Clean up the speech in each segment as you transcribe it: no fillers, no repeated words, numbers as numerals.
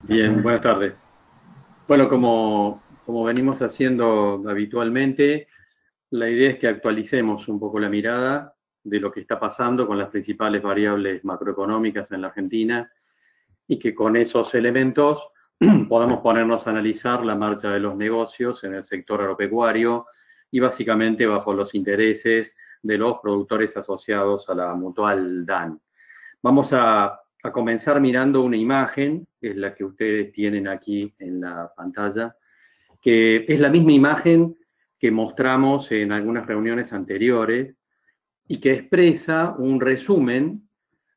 Bien, buenas tardes. Bueno, como venimos haciendo habitualmente, la idea es que actualicemos un poco la mirada de lo que está pasando con las principales variables macroeconómicas en la Argentina y que con esos elementos podamos ponernos a analizar la marcha de los negocios en el sector agropecuario y básicamente bajo los intereses de los productores asociados a la mutual DAN. Vamos a comenzar mirando una imagen, que es la que ustedes tienen aquí en la pantalla, que es la misma imagen que mostramos en algunas reuniones anteriores y que expresa un resumen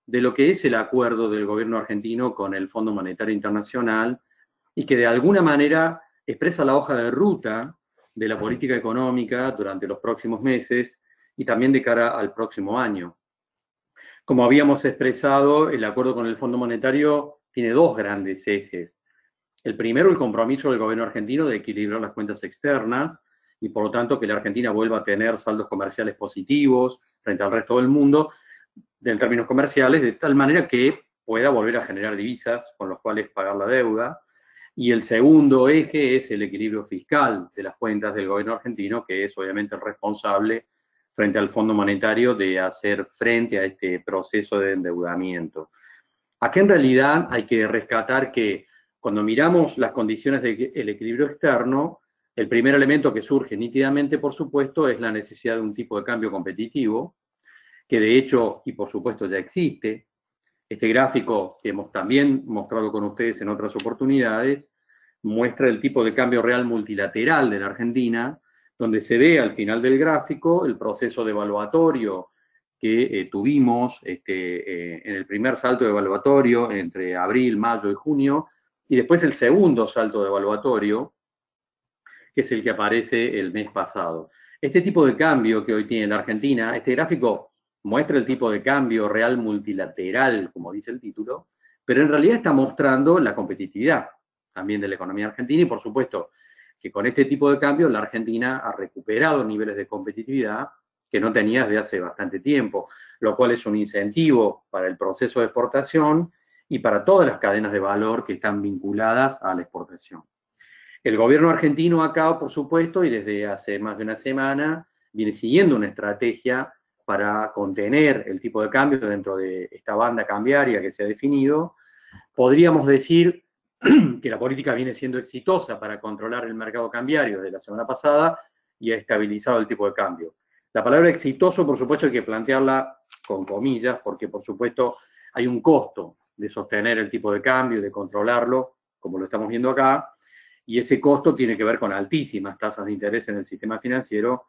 de lo que es el acuerdo del gobierno argentino con el Fondo Monetario Internacional y que de alguna manera expresa la hoja de ruta de la política económica durante los próximos meses y también de cara al próximo año. Como habíamos expresado, el acuerdo con el Fondo Monetario tiene dos grandes ejes. El primero, el compromiso del gobierno argentino de equilibrar las cuentas externas y por lo tanto que la Argentina vuelva a tener saldos comerciales positivos frente al resto del mundo en términos comerciales, de tal manera que pueda volver a generar divisas con los cuales pagar la deuda. Y el segundo eje es el equilibrio fiscal de las cuentas del gobierno argentino, que es obviamente el responsable frente al Fondo Monetario de hacer frente a este proceso de endeudamiento. Aquí en realidad hay que rescatar que cuando miramos las condiciones del equilibrio externo, el primer elemento que surge nítidamente, por supuesto, es la necesidad de un tipo de cambio competitivo, que de hecho y por supuesto ya existe. Este gráfico que hemos también mostrado con ustedes en otras oportunidades muestra el tipo de cambio real multilateral de la Argentina, donde se ve al final del gráfico el proceso devaluatorio que tuvimos en el primer salto devaluatorio entre abril, mayo y junio, y después el segundo salto devaluatorio, que es el que aparece el mes pasado. Este tipo de cambio que hoy tiene la Argentina, este gráfico muestra el tipo de cambio real multilateral, como dice el título, pero en realidad está mostrando la competitividad también de la economía argentina y por supuesto que con este tipo de cambio la Argentina ha recuperado niveles de competitividad que no tenía desde hace bastante tiempo, lo cual es un incentivo para el proceso de exportación y para todas las cadenas de valor que están vinculadas a la exportación. El gobierno argentino acá, por supuesto, y desde hace más de una semana, viene siguiendo una estrategia para contener el tipo de cambio dentro de esta banda cambiaria que se ha definido. Podríamos decir que la política viene siendo exitosa para controlar el mercado cambiario desde la semana pasada y ha estabilizado el tipo de cambio. La palabra exitoso, por supuesto, hay que plantearla con comillas, porque por supuesto hay un costo de sostener el tipo de cambio y de controlarlo, como lo estamos viendo acá, y ese costo tiene que ver con altísimas tasas de interés en el sistema financiero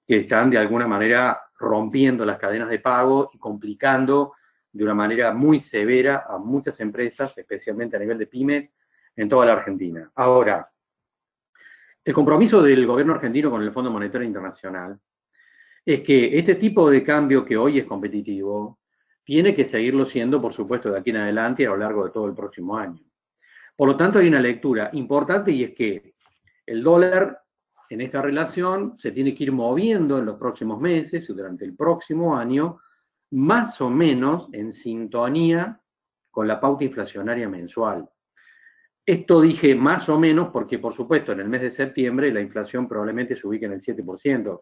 que están de alguna manera rompiendo las cadenas de pago y complicando de una manera muy severa a muchas empresas, especialmente a nivel de pymes, en toda la Argentina. Ahora, el compromiso del gobierno argentino con el Fondo Monetario Internacional es que este tipo de cambio que hoy es competitivo tiene que seguirlo siendo, por supuesto, de aquí en adelante a lo largo de todo el próximo año. Por lo tanto, hay una lectura importante y es que el dólar en esta relación se tiene que ir moviendo en los próximos meses y durante el próximo año, más o menos en sintonía con la pauta inflacionaria mensual. Esto dije más o menos porque, por supuesto, en el mes de septiembre la inflación probablemente se ubique en el 7%.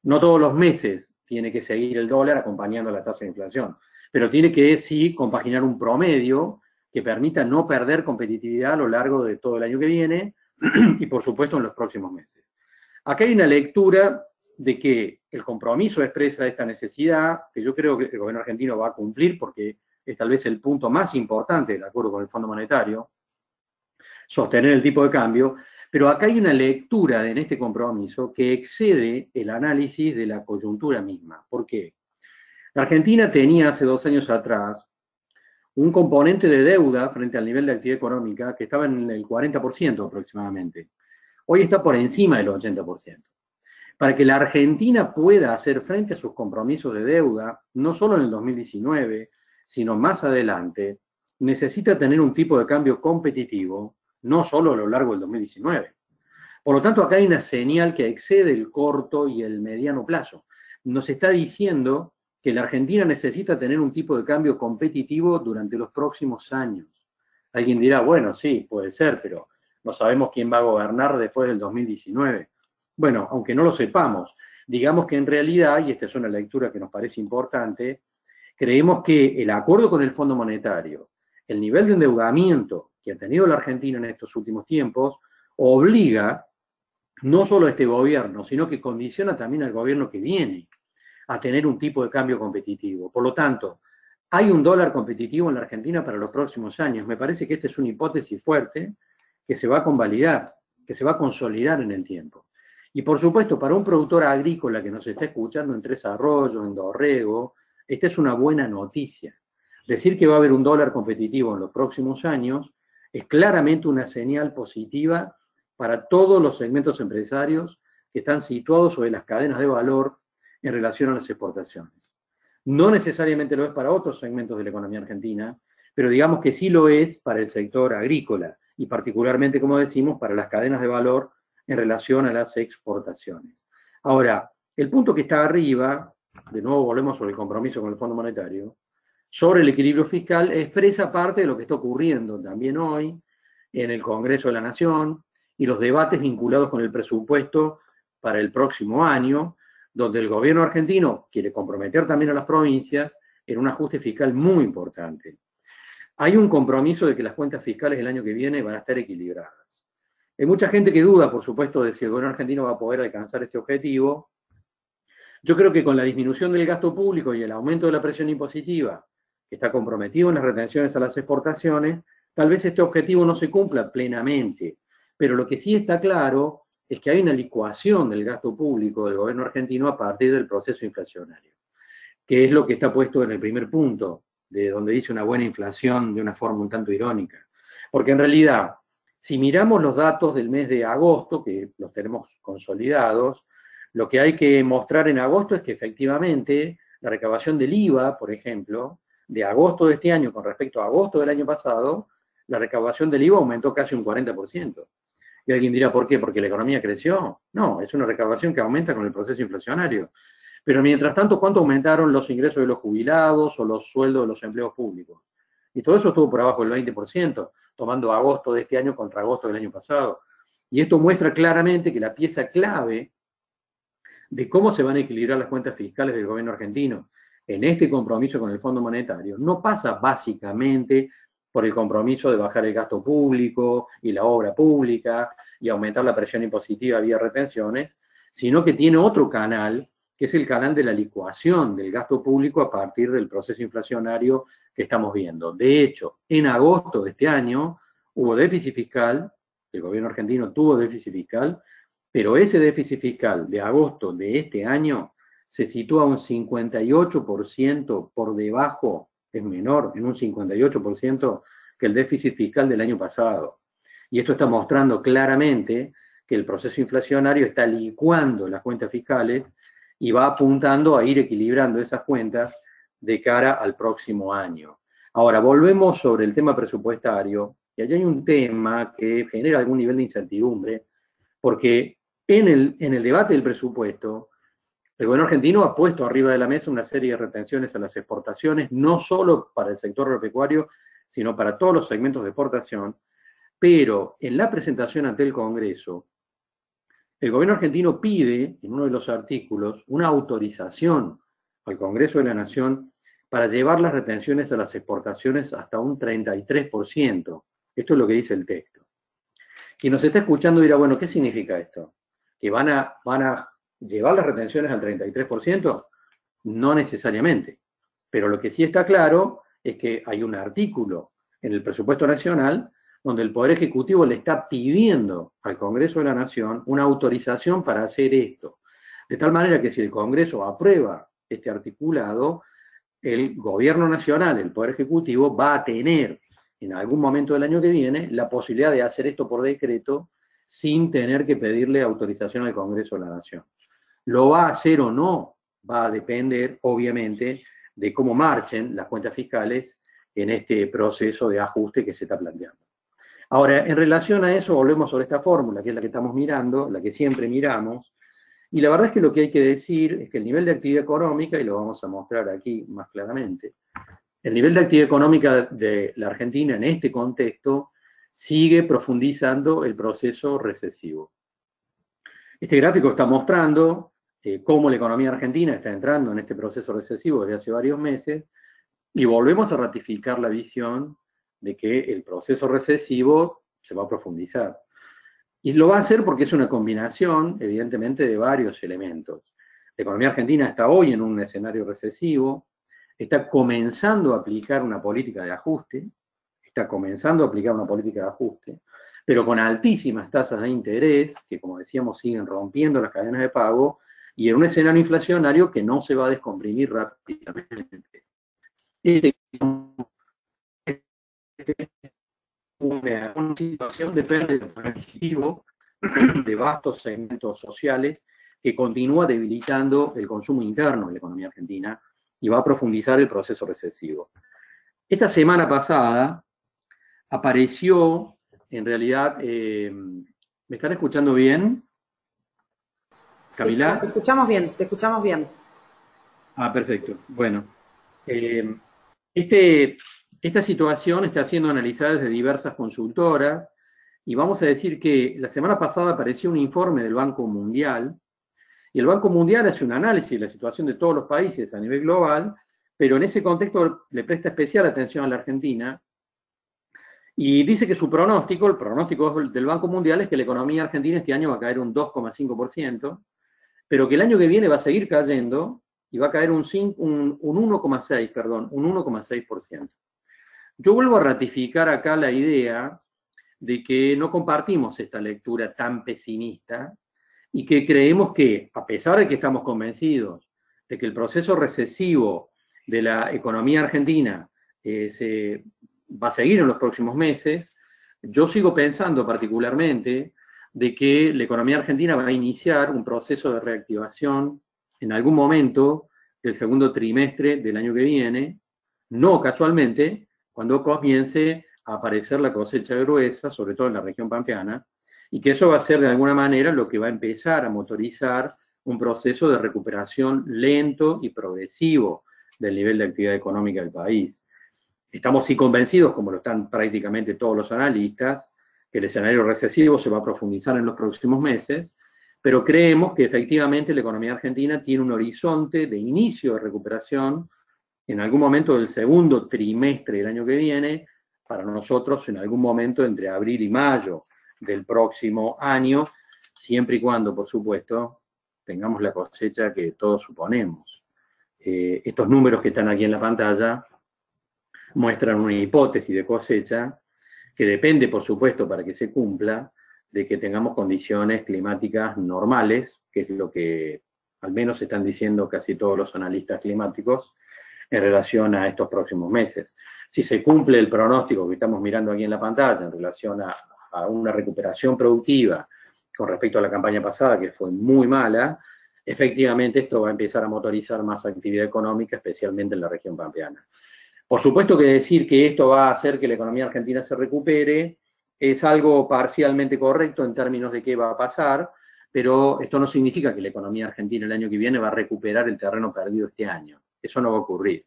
No todos los meses tiene que seguir el dólar acompañando la tasa de inflación, pero tiene que sí compaginar un promedio que permita no perder competitividad a lo largo de todo el año que viene y por supuesto en los próximos meses. Acá hay una lectura de que el compromiso expresa esta necesidad, que yo creo que el gobierno argentino va a cumplir porque es tal vez el punto más importante del acuerdo con el Fondo Monetario, sostener el tipo de cambio, pero acá hay una lectura en este compromiso que excede el análisis de la coyuntura misma. ¿Por qué? La Argentina tenía hace 2 años atrás un componente de deuda frente al nivel de actividad económica que estaba en el 40% aproximadamente. Hoy está por encima del 80%. Para que la Argentina pueda hacer frente a sus compromisos de deuda, no solo en el 2019, sino más adelante, necesita tener un tipo de cambio competitivo, no solo a lo largo del 2019. Por lo tanto, acá hay una señal que excede el corto y el mediano plazo. Nos está diciendo que la Argentina necesita tener un tipo de cambio competitivo durante los próximos años. Alguien dirá, bueno, sí, puede ser, pero no sabemos quién va a gobernar después del 2019. Bueno, aunque no lo sepamos, digamos que en realidad, y esta es una lectura que nos parece importante, creemos que el acuerdo con el Fondo Monetario, el nivel de endeudamiento que ha tenido la Argentina en estos últimos tiempos, obliga no solo a este gobierno, sino que condiciona también al gobierno que viene a tener un tipo de cambio competitivo. Por lo tanto, hay un dólar competitivo en la Argentina para los próximos años. Me parece que esta es una hipótesis fuerte que se va a convalidar, que se va a consolidar en el tiempo. Y por supuesto, para un productor agrícola que nos está escuchando en Tres Arroyos, en Dorrego, esta es una buena noticia. Decir que va a haber un dólar competitivo en los próximos años es claramente una señal positiva para todos los segmentos empresarios que están situados sobre las cadenas de valor en relación a las exportaciones. No necesariamente lo es para otros segmentos de la economía argentina, pero digamos que sí lo es para el sector agrícola y particularmente, como decimos, para las cadenas de valor en relación a las exportaciones. Ahora, el punto que está arriba, de nuevo volvemos sobre el compromiso con el Fondo Monetario, sobre el equilibrio fiscal, expresa parte de lo que está ocurriendo también hoy en el Congreso de la Nación y los debates vinculados con el presupuesto para el próximo año, donde el gobierno argentino quiere comprometer también a las provincias en un ajuste fiscal muy importante. Hay un compromiso de que las cuentas fiscales el año que viene van a estar equilibradas. Hay mucha gente que duda, por supuesto, de si el gobierno argentino va a poder alcanzar este objetivo. Yo creo que con la disminución del gasto público y el aumento de la presión impositiva, que está comprometido en las retenciones a las exportaciones, tal vez este objetivo no se cumpla plenamente. Pero lo que sí está claro es que hay una licuación del gasto público del gobierno argentino a partir del proceso inflacionario, que es lo que está puesto en el primer punto, de donde dice una buena inflación de una forma un tanto irónica. Porque en realidad, si miramos los datos del mes de agosto, que los tenemos consolidados, lo que hay que mostrar en agosto es que efectivamente la recaudación del IVA, por ejemplo, de agosto de este año con respecto a agosto del año pasado, la recaudación del IVA aumentó casi un 40%. Y alguien dirá, ¿por qué? ¿Porque la economía creció? No, es una recaudación que aumenta con el proceso inflacionario. Pero mientras tanto, ¿cuánto aumentaron los ingresos de los jubilados o los sueldos de los empleos públicos? Y todo eso estuvo por abajo del 20%, tomando agosto de este año contra agosto del año pasado. Y esto muestra claramente que la pieza clave de cómo se van a equilibrar las cuentas fiscales del gobierno argentino en este compromiso con el Fondo Monetario no pasa básicamente por el compromiso de bajar el gasto público y la obra pública y aumentar la presión impositiva vía retenciones, sino que tiene otro canal, que es el canal de la licuación del gasto público a partir del proceso inflacionario que estamos viendo. De hecho, en agosto de este año hubo déficit fiscal, el gobierno argentino tuvo déficit fiscal, pero ese déficit fiscal de agosto de este año se sitúa un 58% por debajo, es menor en un 58% que el déficit fiscal del año pasado. Y esto está mostrando claramente que el proceso inflacionario está licuando las cuentas fiscales y va apuntando a ir equilibrando esas cuentas de cara al próximo año. Ahora, volvemos sobre el tema presupuestario, y allí hay un tema que genera algún nivel de incertidumbre, porque en el debate del presupuesto, el gobierno argentino ha puesto arriba de la mesa una serie de retenciones a las exportaciones, no solo para el sector agropecuario, sino para todos los segmentos de exportación, pero en la presentación ante el Congreso, el gobierno argentino pide, en uno de los artículos, una autorización al Congreso de la Nación para llevar las retenciones a las exportaciones hasta un 33%. Esto es lo que dice el texto. Quien nos está escuchando dirá, bueno, ¿qué significa esto? ¿Que van a llevar las retenciones al 33%? No necesariamente. Pero lo que sí está claro es que hay un artículo en el presupuesto nacional donde el Poder Ejecutivo le está pidiendo al Congreso de la Nación una autorización para hacer esto. De tal manera que si el Congreso aprueba este articulado, el Gobierno Nacional, el Poder Ejecutivo, va a tener en algún momento del año que viene la posibilidad de hacer esto por decreto sin tener que pedirle autorización al Congreso de la Nación. ¿Lo va a hacer o no? Va a depender, obviamente, de cómo marchen las cuentas fiscales en este proceso de ajuste que se está planteando. Ahora, en relación a eso, volvemos sobre esta fórmula, que es la que estamos mirando, la que siempre miramos, y la verdad es que lo que hay que decir es que el nivel de actividad económica, y lo vamos a mostrar aquí más claramente, El nivel de actividad económica de la Argentina en este contexto sigue profundizando el proceso recesivo. Este gráfico está mostrando cómo la economía argentina está entrando en este proceso recesivo desde hace varios meses, y volvemos a ratificar la visión de que el proceso recesivo se va a profundizar. Y lo va a hacer porque es una combinación, evidentemente, de varios elementos. La economía argentina está hoy en un escenario recesivo, está comenzando a aplicar una política de ajuste, pero con altísimas tasas de interés, que como decíamos siguen rompiendo las cadenas de pago, y en un escenario inflacionario que no se va a descomprimir rápidamente. Una situación de pérdida progresivo de vastos segmentos sociales que continúa debilitando el consumo interno de la economía argentina y va a profundizar el proceso recesivo. Esta semana pasada apareció, en realidad, ¿me están escuchando bien? ¿Camila? Sí, te escuchamos bien, te escuchamos bien. Ah, perfecto. Bueno, esta situación está siendo analizada desde diversas consultoras y vamos a decir que la semana pasada apareció un informe del Banco Mundial y el Banco Mundial hace un análisis de la situación de todos los países a nivel global, pero en ese contexto le presta especial atención a la Argentina y dice que su pronóstico, el pronóstico del Banco Mundial es que la economía argentina este año va a caer un 2,5%, pero que el año que viene va a seguir cayendo y va a caer un 1,6%, perdón, un 1,6%. Yo vuelvo a ratificar acá la idea de que no compartimos esta lectura tan pesimista y que creemos que, a pesar de que estamos convencidos de que el proceso recesivo de la economía argentina se va a seguir en los próximos meses, yo sigo pensando particularmente de que la economía argentina va a iniciar un proceso de reactivación en algún momento del segundo trimestre del año que viene, no casualmente, cuando comience a aparecer la cosecha gruesa, sobre todo en la región pampeana, y que eso va a ser de alguna manera lo que va a empezar a motorizar un proceso de recuperación lento y progresivo del nivel de actividad económica del país. Estamos sí convencidos, como lo están prácticamente todos los analistas, que el escenario recesivo se va a profundizar en los próximos meses, pero creemos que efectivamente la economía argentina tiene un horizonte de inicio de recuperación en algún momento del segundo trimestre del año que viene, para nosotros en algún momento entre abril y mayo del próximo año, siempre y cuando, por supuesto, tengamos la cosecha que todos suponemos. Estos números que están aquí en la pantalla muestran una hipótesis de cosecha que depende, por supuesto, para que se cumpla, de que tengamos condiciones climáticas normales, que es lo que al menos están diciendo casi todos los analistas climáticos, en relación a estos próximos meses. Si se cumple el pronóstico que estamos mirando aquí en la pantalla en relación a una recuperación productiva con respecto a la campaña pasada, que fue muy mala, efectivamente esto va a empezar a motorizar más actividad económica, especialmente en la región pampeana. Por supuesto que decir que esto va a hacer que la economía argentina se recupere es algo parcialmente correcto en términos de qué va a pasar, pero esto no significa que la economía argentina el año que viene va a recuperar el terreno perdido este año. Eso no va a ocurrir.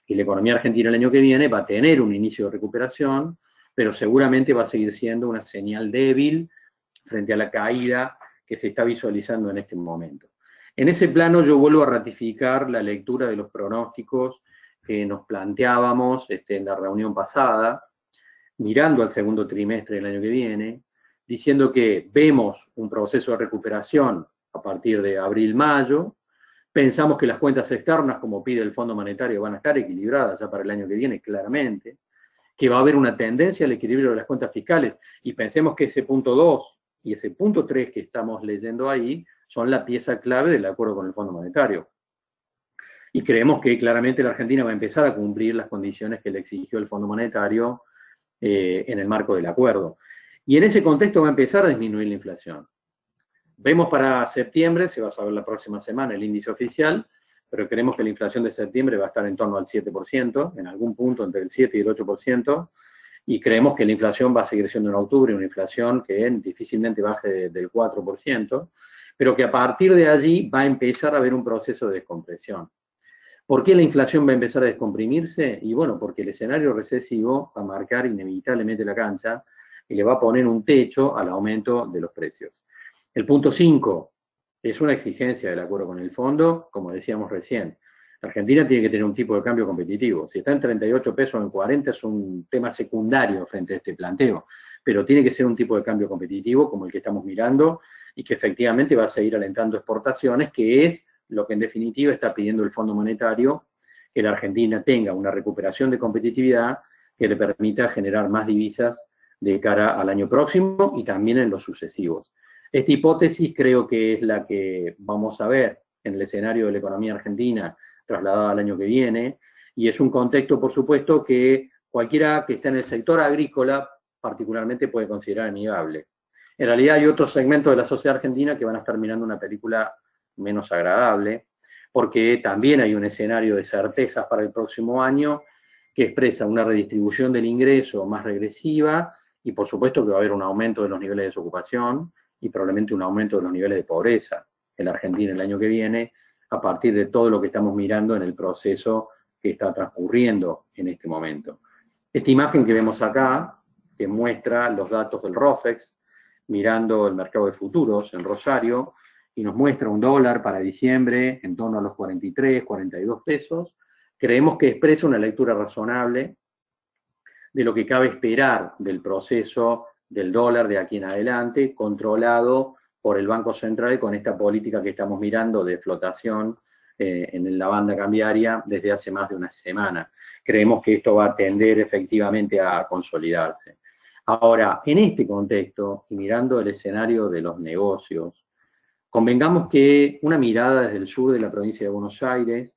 Y la economía argentina el año que viene va a tener un inicio de recuperación, pero seguramente va a seguir siendo una señal débil frente a la caída que se está visualizando en este momento. En ese plano yo vuelvo a ratificar la lectura de los pronósticos que nos planteábamos en la reunión pasada, mirando al segundo trimestre del año que viene, diciendo que vemos un proceso de recuperación a partir de abril-mayo, pensamos que las cuentas externas, como pide el Fondo Monetario, van a estar equilibradas ya para el año que viene, claramente, que va a haber una tendencia al equilibrio de las cuentas fiscales, y pensemos que ese punto 2 y ese punto 3 que estamos leyendo ahí son la pieza clave del acuerdo con el Fondo Monetario. Y creemos que claramente la Argentina va a empezar a cumplir las condiciones que le exigió el Fondo Monetario en el marco del acuerdo. Y en ese contexto va a empezar a disminuir la inflación. Vemos para septiembre, se va a saber la próxima semana el índice oficial, pero creemos que la inflación de septiembre va a estar en torno al 7%, en algún punto entre el 7 y el 8%, y creemos que la inflación va a seguir siendo en octubre una inflación que difícilmente baje del 4%, pero que a partir de allí va a empezar a haber un proceso de descompresión. ¿Por qué la inflación va a empezar a descomprimirse? Y bueno, porque el escenario recesivo va a marcar inevitablemente la cancha y le va a poner un techo al aumento de los precios. El punto 5 es una exigencia del acuerdo con el fondo, como decíamos recién. Argentina tiene que tener un tipo de cambio competitivo. Si está en 38 pesos o en 40 es un tema secundario frente a este planteo, pero tiene que ser un tipo de cambio competitivo como el que estamos mirando y que efectivamente va a seguir alentando exportaciones, que es lo que en definitiva está pidiendo el Fondo Monetario, que la Argentina tenga una recuperación de competitividad que le permita generar más divisas de cara al año próximo y también en los sucesivos. Esta hipótesis creo que es la que vamos a ver en el escenario de la economía argentina trasladada al año que viene, y es un contexto, por supuesto, que cualquiera que esté en el sector agrícola particularmente puede considerar amigable. En realidad hay otros segmentos de la sociedad argentina que van a estar mirando una película menos agradable, porque también hay un escenario de certezas para el próximo año que expresa una redistribución del ingreso más regresiva y por supuesto que va a haber un aumento de los niveles de desocupación y probablemente un aumento de los niveles de pobreza en la Argentina el año que viene, a partir de todo lo que estamos mirando en el proceso que está transcurriendo en este momento. Esta imagen que vemos acá, que muestra los datos del ROFEX, mirando el mercado de futuros en Rosario, y nos muestra un dólar para diciembre en torno a los 43, 42 pesos, creemos que expresa una lectura razonable de lo que cabe esperar del proceso del dólar de aquí en adelante, controlado por el Banco Central con esta política que estamos mirando de flotación en la banda cambiaria desde hace más de una semana. Creemos que esto va a tender efectivamente a consolidarse. Ahora, en este contexto, y mirando el escenario de los negocios, convengamos que una mirada desde el sur de la provincia de Buenos Aires,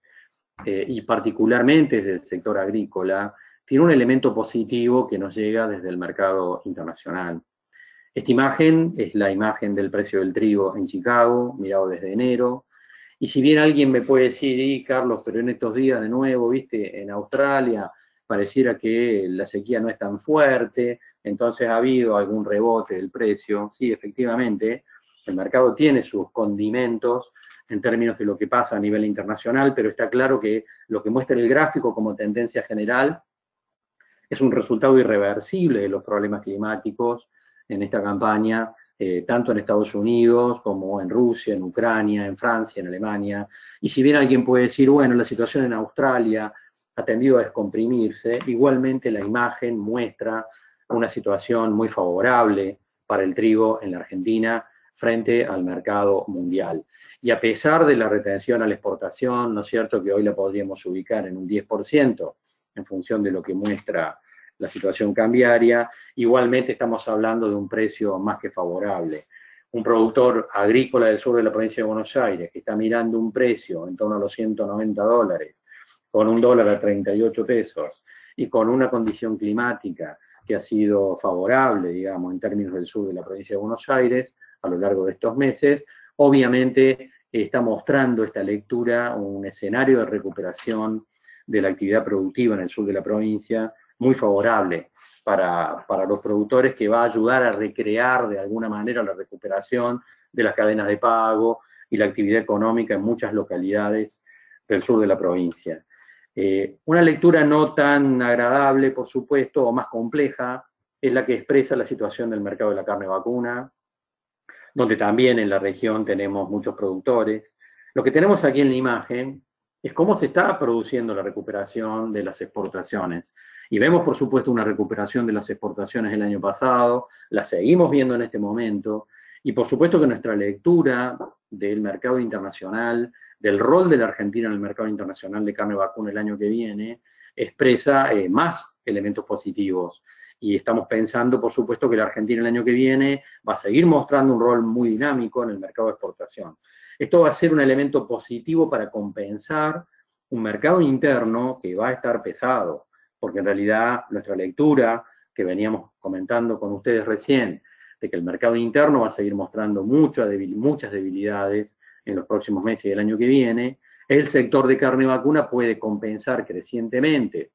y particularmente desde el sector agrícola, tiene un elemento positivo que nos llega desde el mercado internacional. Esta imagen es la imagen del precio del trigo en Chicago, mirado desde enero, y si bien alguien me puede decir, Carlos, pero en estos días de nuevo, viste, en Australia pareciera que la sequía no es tan fuerte, entonces ha habido algún rebote del precio. Sí, efectivamente, el mercado tiene sus condimentos en términos de lo que pasa a nivel internacional, pero está claro que lo que muestra el gráfico como tendencia general es un resultado irreversible de los problemas climáticos en esta campaña, tanto en Estados Unidos como en Rusia, en Ucrania, en Francia, en Alemania. Y si bien alguien puede decir, bueno, la situación en Australia ha tendido a descomprimirse, igualmente la imagen muestra una situación muy favorable para el trigo en la Argentina frente al mercado mundial. Y a pesar de la retención a la exportación, ¿no es cierto?, que hoy la podríamos ubicar en un 10%, en función de lo que muestra la situación cambiaria, igualmente estamos hablando de un precio más que favorable. Un productor agrícola del sur de la provincia de Buenos Aires que está mirando un precio en torno a los 190 dólares, con un dólar a 38 pesos y con una condición climática que ha sido favorable, digamos, en términos del sur de la provincia de Buenos Aires a lo largo de estos meses, obviamente está mostrando esta lectura un escenario de recuperación de la actividad productiva en el sur de la provincia, muy favorable para los productores, que va a ayudar a recrear de alguna manera la recuperación de las cadenas de pago y la actividad económica en muchas localidades del sur de la provincia. Una lectura no tan agradable, por supuesto, o más compleja, es la que expresa la situación del mercado de la carne vacuna, donde también en la región tenemos muchos productores. Lo que tenemos aquí en la imagen es cómo se está produciendo la recuperación de las exportaciones. Y vemos, por supuesto, una recuperación de las exportaciones el año pasado, la seguimos viendo en este momento, y por supuesto que nuestra lectura del mercado internacional, del rol de la Argentina en el mercado internacional de carne vacuna el año que viene, expresa más elementos positivos. Y estamos pensando, por supuesto, que la Argentina el año que viene va a seguir mostrando un rol muy dinámico en el mercado de exportación. Esto va a ser un elemento positivo para compensar un mercado interno que va a estar pesado, porque en realidad nuestra lectura, que veníamos comentando con ustedes recién, de que el mercado interno va a seguir mostrando muchas debilidades en los próximos meses y el año que viene, el sector de carne vacuna puede compensar crecientemente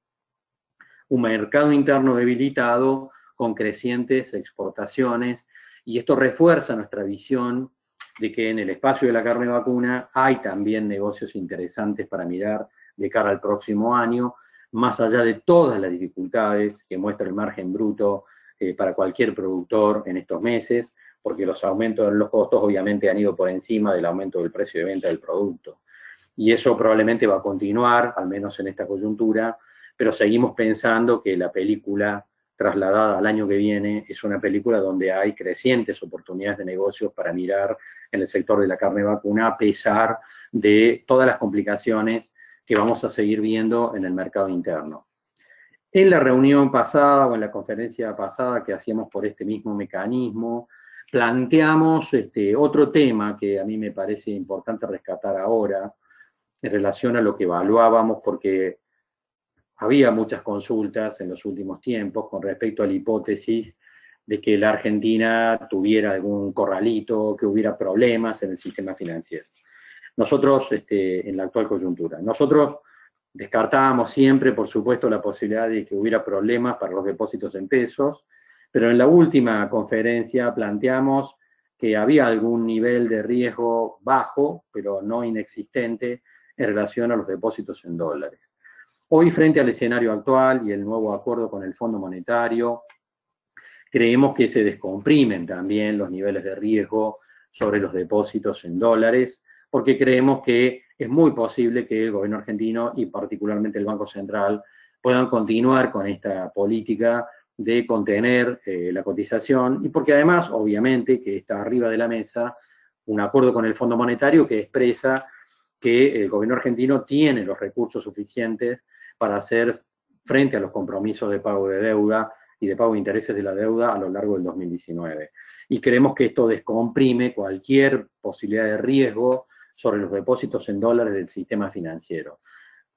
un mercado interno debilitado con crecientes exportaciones, y esto refuerza nuestra visión de que en el espacio de la carne vacuna hay también negocios interesantes para mirar de cara al próximo año, más allá de todas las dificultades que muestra el margen bruto para cualquier productor en estos meses, porque los aumentos en los costos obviamente han ido por encima del aumento del precio de venta del producto. Y eso probablemente va a continuar, al menos en esta coyuntura, pero seguimos pensando que la película trasladada al año que viene es una película donde hay crecientes oportunidades de negocios para mirar en el sector de la carne vacuna, a pesar de todas las complicaciones que vamos a seguir viendo en el mercado interno. En la reunión pasada o en la conferencia pasada que hacíamos por este mismo mecanismo, planteamos otro tema que a mí me parece importante rescatar ahora en relación a lo que evaluábamos, porque había muchas consultas en los últimos tiempos con respecto a la hipótesis de que la Argentina tuviera algún corralito, que hubiera problemas en el sistema financiero. Nosotros, en la actual coyuntura, nosotros descartábamos siempre, por supuesto, la posibilidad de que hubiera problemas para los depósitos en pesos, pero en la última conferencia planteamos que había algún nivel de riesgo bajo, pero no inexistente, en relación a los depósitos en dólares. Hoy, frente al escenario actual y el nuevo acuerdo con el Fondo Monetario, creemos que se descomprimen también los niveles de riesgo sobre los depósitos en dólares, porque creemos que es muy posible que el gobierno argentino y particularmente el Banco Central puedan continuar con esta política de contener la cotización, y porque además, obviamente, que está arriba de la mesa un acuerdo con el Fondo Monetario que expresa que el gobierno argentino tiene los recursos suficientes para hacer frente a los compromisos de pago de deuda y de pago de intereses de la deuda a lo largo del 2019. Y creemos que esto descomprime cualquier posibilidad de riesgo sobre los depósitos en dólares del sistema financiero.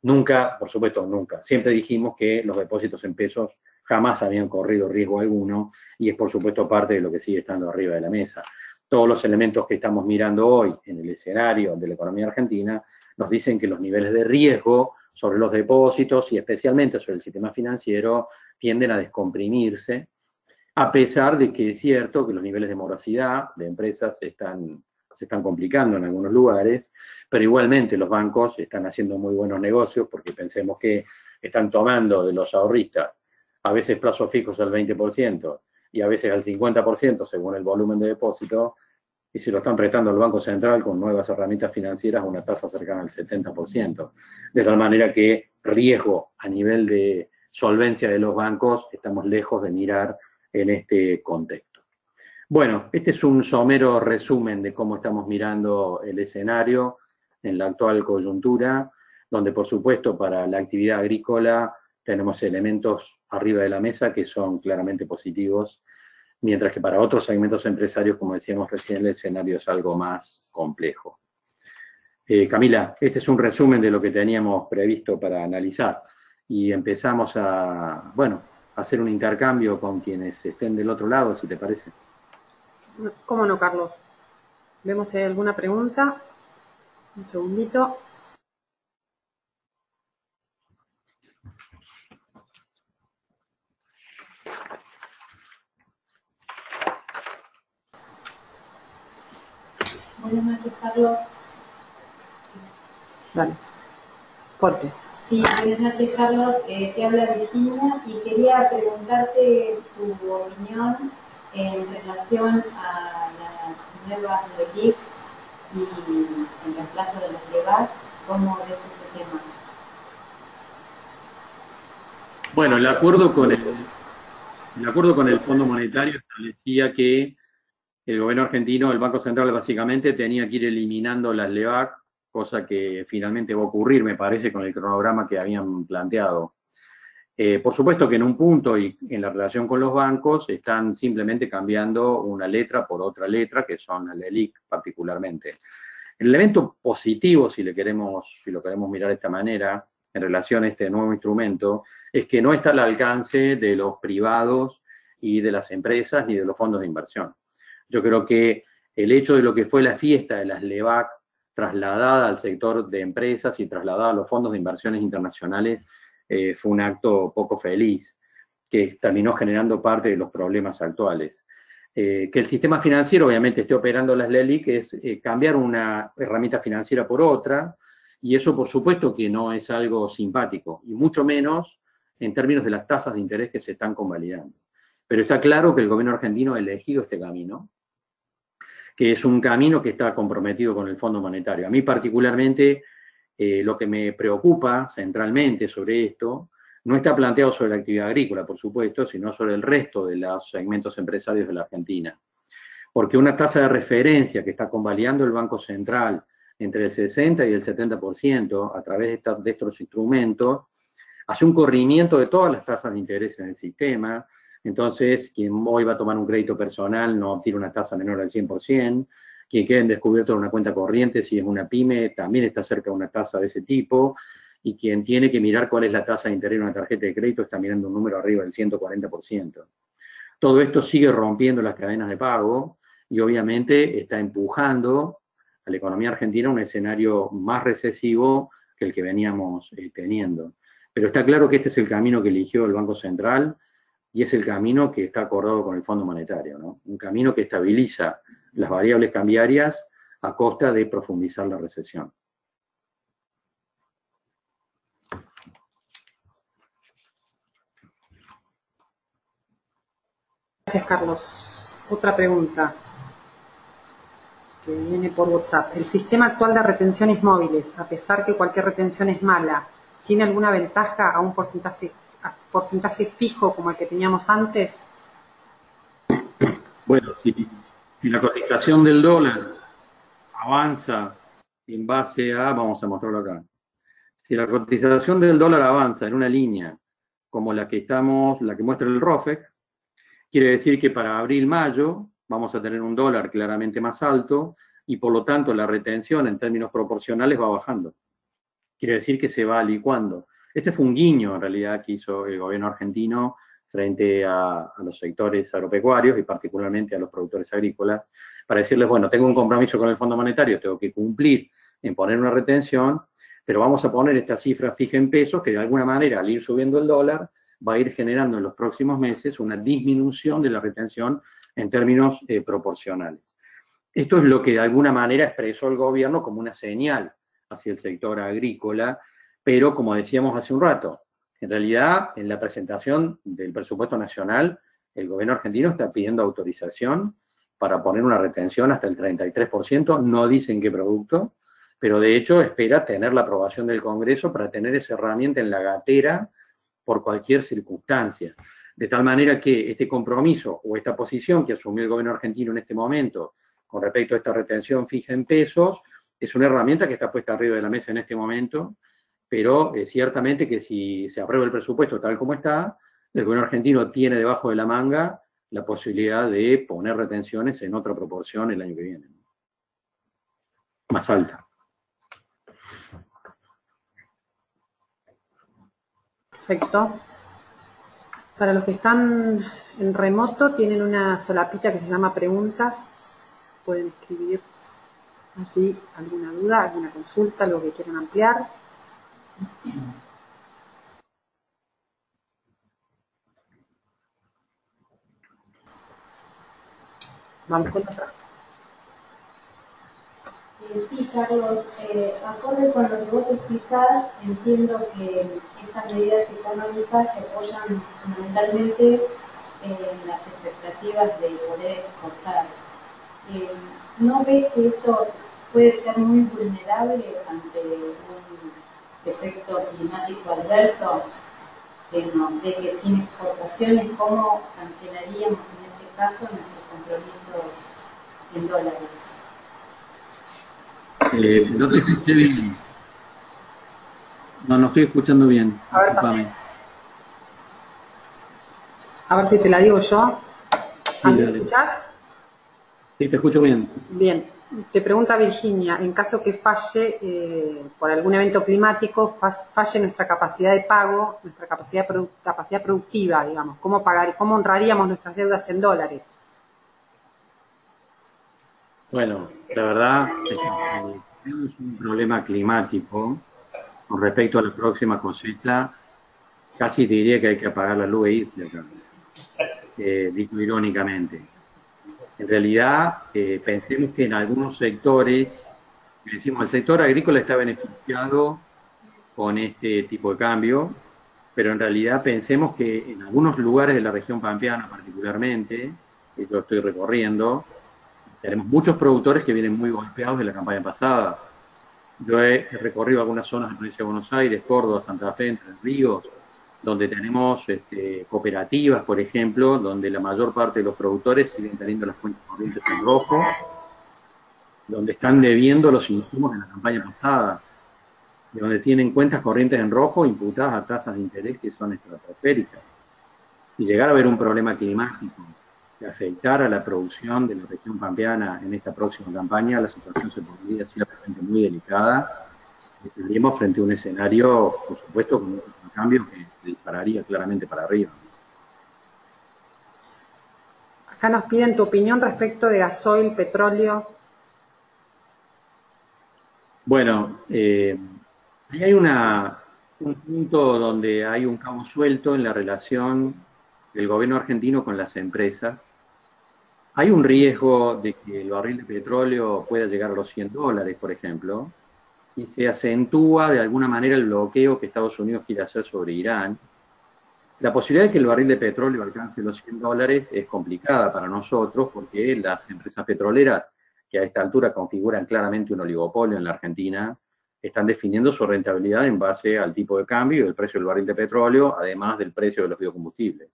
Nunca, por supuesto, nunca. Siempre dijimos que los depósitos en pesos jamás habían corrido riesgo alguno, y es por supuesto parte de lo que sigue estando arriba de la mesa. Todos los elementos que estamos mirando hoy en el escenario de la economía argentina nos dicen que los niveles de riesgo sobre los depósitos y especialmente sobre el sistema financiero tienden a descomprimirse, a pesar de que es cierto que los niveles de morosidad de empresas se están complicando en algunos lugares, pero igualmente los bancos están haciendo muy buenos negocios, porque pensemos que están tomando de los ahorristas a veces plazos fijos al 20% y a veces al 50% según el volumen de depósito, y se lo están prestando al Banco Central con nuevas herramientas financieras a una tasa cercana al 70%. De tal manera que riesgo a nivel de solvencia de los bancos estamos lejos de mirar en este contexto. Bueno, este es un somero resumen de cómo estamos mirando el escenario en la actual coyuntura, donde por supuesto para la actividad agrícola tenemos elementos arriba de la mesa que son claramente positivos, mientras que para otros segmentos empresarios, como decíamos recién, el escenario es algo más complejo. Camila, este es un resumen de lo que teníamos previsto para analizar, y empezamos a hacer un intercambio con quienes estén del otro lado, si te parece. ¿Cómo no, Carlos? Vemos si hay alguna pregunta. Un segundito. Buenas noches, Carlos. Dale. Corte. Sí, buenas noches, Carlos. Te habla Virginia y quería preguntarte tu opinión en relación a las nuevas LELIQ y el reemplazo de los LEVAC. ¿Cómo ves ese tema? Bueno, el acuerdo con el Fondo Monetario establecía que el gobierno argentino, el Banco Central básicamente, tenía que ir eliminando las LEVAC, cosa que finalmente va a ocurrir, me parece, con el cronograma que habían planteado. Por supuesto que en un punto y en la relación con los bancos están simplemente cambiando una letra por otra letra, que son las LELIQ particularmente. El elemento positivo, si lo queremos mirar de esta manera, en relación a este nuevo instrumento, es que no está al alcance de los privados y de las empresas ni de los fondos de inversión. Yo creo que el hecho de lo que fue la fiesta de las LEVAC trasladada al sector de empresas y trasladada a los fondos de inversiones internacionales fue un acto poco feliz, que terminó generando parte de los problemas actuales. Que el sistema financiero obviamente esté operando las LELIQ es cambiar una herramienta financiera por otra, Y eso, por supuesto, que no es algo simpático, y mucho menos en términos de las tasas de interés que se están convalidando. Pero está claro que el gobierno argentino ha elegido este camino, que es un camino que está comprometido con el Fondo Monetario. A mí particularmente lo que me preocupa centralmente sobre esto no está planteado sobre la actividad agrícola, por supuesto, sino sobre el resto de los segmentos empresarios de la Argentina. Porque una tasa de referencia que está convalidando el Banco Central entre el 60 y el 70% a través de estos instrumentos, hace un corrimiento de todas las tasas de interés en el sistema. Entonces, quien hoy va a tomar un crédito personal no obtiene una tasa menor al 100%, quien quede en descubierto de una cuenta corriente, si es una pyme, también está cerca de una tasa de ese tipo, y quien tiene que mirar cuál es la tasa de interés de una tarjeta de crédito está mirando un número arriba del 140%. Todo esto sigue rompiendo las cadenas de pago y obviamente está empujando a la economía argentina a un escenario más recesivo que el que veníamos teniendo. Pero está claro que este es el camino que eligió el Banco Central y es el camino que está acordado con el Fondo Monetario, ¿no? Un camino que estabiliza las variables cambiarias a costa de profundizar la recesión. Gracias, Carlos. Otra pregunta que viene por WhatsApp. ¿El sistema actual de retenciones móviles, a pesar que cualquier retención es mala, tiene alguna ventaja a un porcentaje fijo como el que teníamos antes? Bueno, si la cotización del dólar avanza en base a, vamos a mostrarlo acá, si la cotización del dólar avanza en una línea como la que muestra el ROFEX, quiere decir que para abril-mayo vamos a tener un dólar claramente más alto y por lo tanto la retención en términos proporcionales va bajando. Quiere decir que se va licuando. Este fue un guiño en realidad que hizo el gobierno argentino frente a los sectores agropecuarios y particularmente a los productores agrícolas, para decirles, bueno, tengo un compromiso con el Fondo Monetario, tengo que cumplir en poner una retención, pero vamos a poner esta cifra fija en pesos que de alguna manera al ir subiendo el dólar va a ir generando en los próximos meses una disminución de la retención en términos proporcionales. Esto es lo que de alguna manera expresó el gobierno como una señal hacia el sector agrícola, pero como decíamos hace un rato, en realidad en la presentación del presupuesto nacional, el gobierno argentino está pidiendo autorización para poner una retención hasta el 33%, no dicen qué producto, pero de hecho espera tener la aprobación del Congreso para tener esa herramienta en la gatera por cualquier circunstancia. De tal manera que este compromiso o esta posición que asumió el gobierno argentino en este momento con respecto a esta retención fija en pesos, es una herramienta que está puesta arriba de la mesa en este momento, pero ciertamente que si se aprueba el presupuesto tal como está, el gobierno argentino tiene debajo de la manga la posibilidad de poner retenciones en otra proporción el año que viene, más alta. Perfecto. Para los que están en remoto, tienen una solapita que se llama preguntas. Pueden escribir allí alguna duda, alguna consulta, lo que quieran ampliar. Vamos con otra. Sí, Carlos, acorde con lo que vos explicás, entiendo que estas medidas económicas se apoyan fundamentalmente en las expectativas de poder exportar. ¿No ves que esto puede ser muy vulnerable ante un efecto climático adverso? De que sin exportaciones, ¿cómo cancelaríamos en ese caso nuestros compromisos en dólares? No te escuché bien. No estoy escuchando bien. A ver, a ver si te la digo yo. Sí, ¿Me escuchás? Sí, te escucho bien. Bien. Te pregunta Virginia, en caso que falle por algún evento climático, falle nuestra capacidad de pago, nuestra capacidad productiva, digamos, ¿cómo honraríamos nuestras deudas en dólares? Bueno, la verdad es que tenemos un problema climático con respecto a la próxima cosecha. Casi te diría que hay que apagar la luz e irse acá, dicho irónicamente. En realidad, pensemos que en algunos sectores decimos, el sector agrícola está beneficiado con este tipo de cambio, pero en realidad pensemos que en algunos lugares de la región pampeana particularmente, que yo estoy recorriendo, tenemos muchos productores que vienen muy golpeados de la campaña pasada. Yo he recorrido algunas zonas de la provincia de Buenos Aires, Córdoba, Santa Fe, Entre Ríos, donde tenemos cooperativas, por ejemplo, donde la mayor parte de los productores siguen teniendo las cuentas corrientes en rojo, donde están debiendo los insumos de la campaña pasada, de donde tienen cuentas corrientes en rojo imputadas a tasas de interés que son estratosféricas. Si llegara a haber un problema climático que afectara a la producción de la región pampeana en esta próxima campaña, la situación se podría ciertamente muy delicada. Estaríamos frente a un escenario, por supuesto, con un cambio que dispararía claramente para arriba. Acá nos piden tu opinión respecto de gasoil, petróleo. Bueno, ahí hay un punto donde hay un cabo suelto en la relación del gobierno argentino con las empresas. Hay un riesgo de que el barril de petróleo pueda llegar a los $100, por ejemplo, y se acentúa de alguna manera el bloqueo que Estados Unidos quiere hacer sobre Irán. La posibilidad de que el barril de petróleo alcance los $100 es complicada para nosotros porque las empresas petroleras, que a esta altura configuran claramente un oligopolio en la Argentina, están definiendo su rentabilidad en base al tipo de cambio y el precio del barril de petróleo, además del precio de los biocombustibles.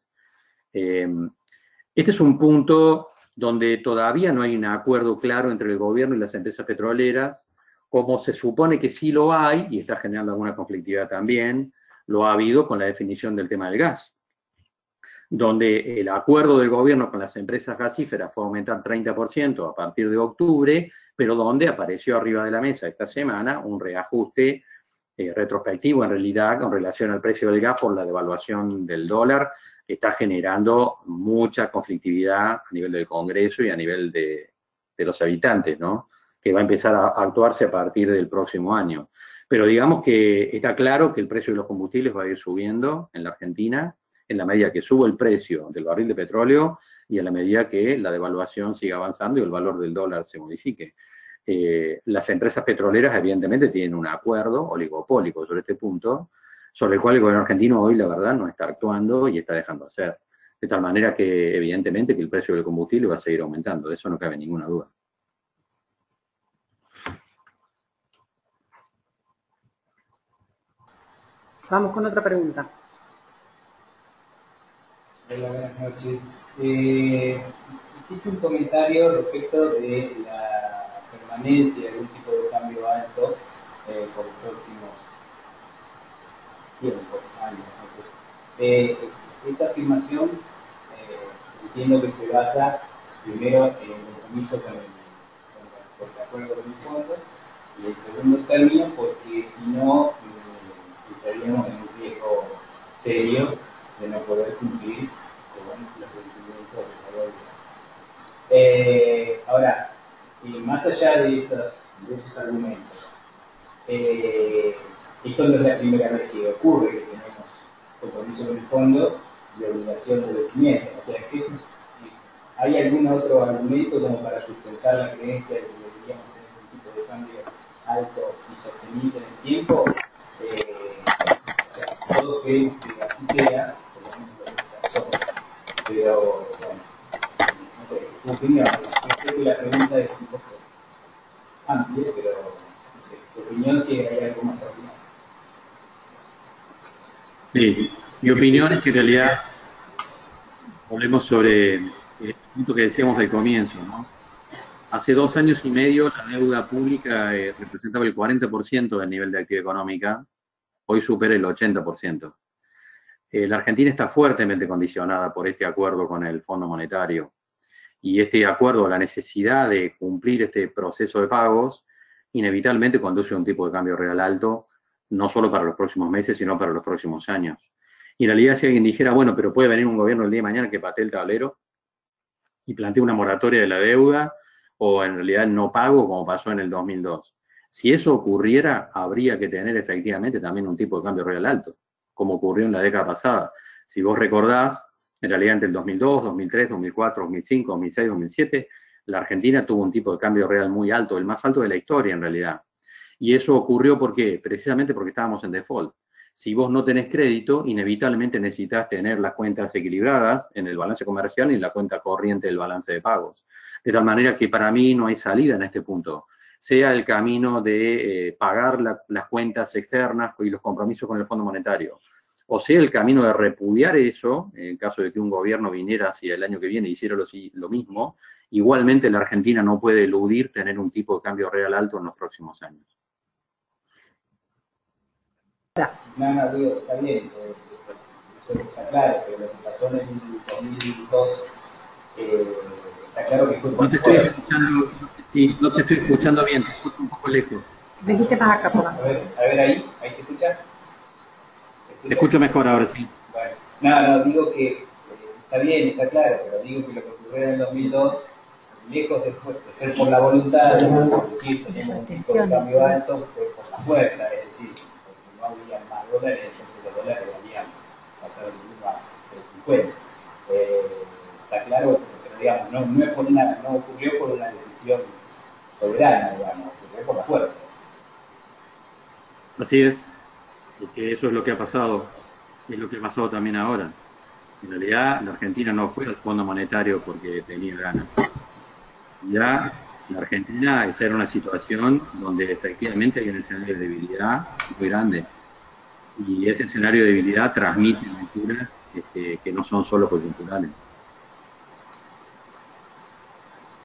Este es un punto donde todavía no hay un acuerdo claro entre el gobierno y las empresas petroleras, como se supone que sí lo hay, y está generando alguna conflictividad también, lo ha habido con la definición del tema del gas, donde el acuerdo del gobierno con las empresas gasíferas fue aumentar 30% a partir de octubre, pero donde apareció arriba de la mesa esta semana un reajuste retrospectivo en realidad con relación al precio del gas por la devaluación del dólar, que está generando mucha conflictividad a nivel del Congreso y a nivel de los habitantes, ¿no? Que va a empezar a actuarse a partir del próximo año. Pero digamos que está claro que el precio de los combustibles va a ir subiendo en la Argentina en la medida que suba el precio del barril de petróleo y en la medida que la devaluación siga avanzando y el valor del dólar se modifique. Las empresas petroleras evidentemente tienen un acuerdo oligopólico sobre este punto, sobre el cual el gobierno argentino hoy la verdad no está actuando y está dejando hacer. De tal manera que evidentemente que el precio del combustible va a seguir aumentando, de eso no cabe ninguna duda. Vamos con otra pregunta. Hola, buenas noches. Hiciste un comentario respecto de la permanencia de algún tipo de cambio alto por los próximos tiempos, años, no sé. Esa afirmación entiendo que se basa primero en el compromiso con el acuerdo con el fondo y en segundo término porque si no estaríamos en un riesgo serio de no poder cumplir con los vencimientos de la deuda. Ahora, más allá de esos argumentos, esto no es la primera vez que ocurre que tenemos compromiso con el fondo de obligación de vencimiento. O sea, que ¿hay algún otro argumento como para sustentar la creencia de que deberíamos tener un tipo de cambio alto y sostenible en el tiempo? Todos creemos que así sea, por lo menos lo que pero bueno, no sé, tu opinión, creo que la pregunta es un poco amplia, pero no sé, tu opinión si hay algo más ordinario. Sí, mi opinión es que en realidad hablemos sobre el punto que decíamos al comienzo, ¿no? Hace 2 años y medio la deuda pública representaba el 40% del nivel de actividad económica, hoy supera el 80%. La Argentina está fuertemente condicionada por este acuerdo con el Fondo Monetario y este acuerdo, la necesidad de cumplir este proceso de pagos, inevitablemente conduce a un tipo de cambio real alto, no solo para los próximos meses, sino para los próximos años. Y en realidad si alguien dijera, bueno, pero puede venir un gobierno el día de mañana que patee el tablero y plantee una moratoria de la deuda, o en realidad el no pago como pasó en el 2002. Si eso ocurriera, habría que tener efectivamente también un tipo de cambio real alto, como ocurrió en la década pasada. Si vos recordás, en realidad entre el 2002, 2003, 2004, 2005, 2006, 2007, La Argentina tuvo un tipo de cambio real muy alto, el más alto de la historia en realidad. Y eso ocurrió ¿por qué? Precisamente porque estábamos en default. Si vos no tenés crédito, inevitablemente necesitas tener las cuentas equilibradas en el balance comercial y en la cuenta corriente del balance de pagos. De tal manera que para mí no hay salida en este punto. Sea el camino de pagar las cuentas externas y los compromisos con el Fondo Monetario, o sea el camino de repudiar eso, en caso de que un gobierno viniera hacia el año que viene y hiciera lo mismo, igualmente la Argentina no puede eludir tener un tipo de cambio real alto en los próximos años. No, digo, está bien, eso está claro, pero lo que pasó en el 2002, está claro que fue por no te estoy escuchando bien, te escucho un poco lejos. Venite más acá, por favor. A ver ahí se escucha. Te escucho mejor ahora, sí. Bueno, no, digo que está bien, está claro, pero digo que lo que ocurrió en el 2002, lejos de ser por la voluntad, es decir, tenemos un tipo de cambio alto, fue por la fuerza, es decir, porque no había más dólares, entonces los dólares valían pasar de 1 a 50. Está claro, pero digamos, no, es por no ocurrió por una decisión soberana, digamos, ocurrió por la fuerza. Así es, porque eso es lo que ha pasado, es lo que ha pasado también ahora. En realidad, la Argentina no fue al Fondo Monetario porque tenía ganas. Ya la Argentina está en una situación donde efectivamente hay un escenario de debilidad muy grande. Y ese escenario de debilidad transmite lecturas que no son solo coyunturales.